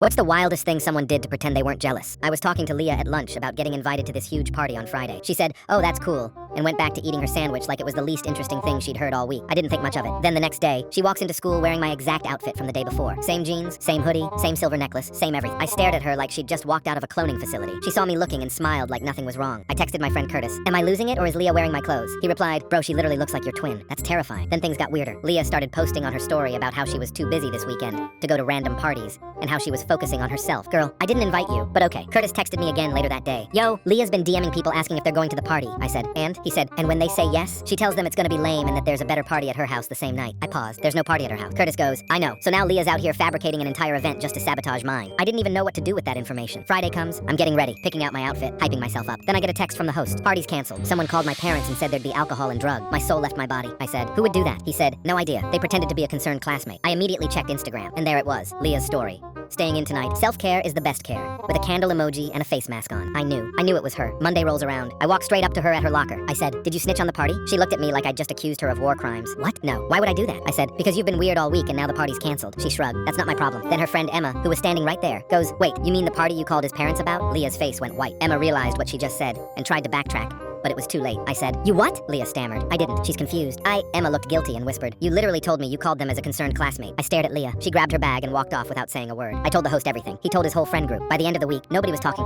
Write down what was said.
What's the wildest thing someone did to pretend they weren't jealous? I was talking to Leah at lunch about getting invited to this huge party on Friday. She said, "Oh, that's cool," and went back to eating her sandwich like it was the least interesting thing she'd heard all week. I didn't think much of it. Then the next day, she walks into school wearing my exact outfit from the day before. Same jeans, same hoodie, same silver necklace, same everything. I stared at her like she'd just walked out of a cloning facility. She saw me looking and smiled like nothing was wrong. I texted my friend Curtis, "Am I losing it or is Leah wearing my clothes?" He replied, "Bro, she literally looks like your twin." That's terrifying. Then things got weirder. Leah started posting on her story about how she was too busy this weekend to go to random parties and how she was focusing on herself. Girl, I didn't invite you, but okay. Curtis texted me again later that day. "Yo, Leah's been DMing people asking if they're going to the party." I said, "And?" He said, "And when they say yes, she tells them it's gonna be lame and that there's a better party at her house the same night." I paused. "There's no party at her house." Curtis goes, "I know. So now Leah's out here fabricating an entire event just to sabotage mine." I didn't even know what to do with that information. Friday comes, I'm getting ready, picking out my outfit, hyping myself up. Then I get a text from the host. "Party's canceled." Someone called my parents and said there'd be alcohol and drug. My soul left my body. I said, "Who would do that?" He said, "No idea. They pretended to be a concerned classmate." I immediately checked Instagram, and there it was, Leah's story. "Staying in tonight. Self-care is the best care," with a candle emoji and a face mask on. I knew it was her. Monday rolls around. I walk straight up to her at her locker. I said, "Did you snitch on the party?" She looked at me like I'd just accused her of war crimes. "What? No. Why would I do that?" I said, "Because you've been weird all week and now the party's canceled." She shrugged. "That's not my problem." Then her friend Emma, who was standing right there, goes, "Wait, you mean the party you called his parents about?" Leah's face went white. Emma realized what she just said and tried to backtrack, but it was too late. I said, "You what?" Leah stammered. "I didn't." She's confused. Emma looked guilty and whispered, "You literally told me you called them as a concerned classmate." I stared at Leah. She grabbed her bag and walked off without saying a word. I told the host everything. He told his whole friend group. By the end of the week, nobody was talking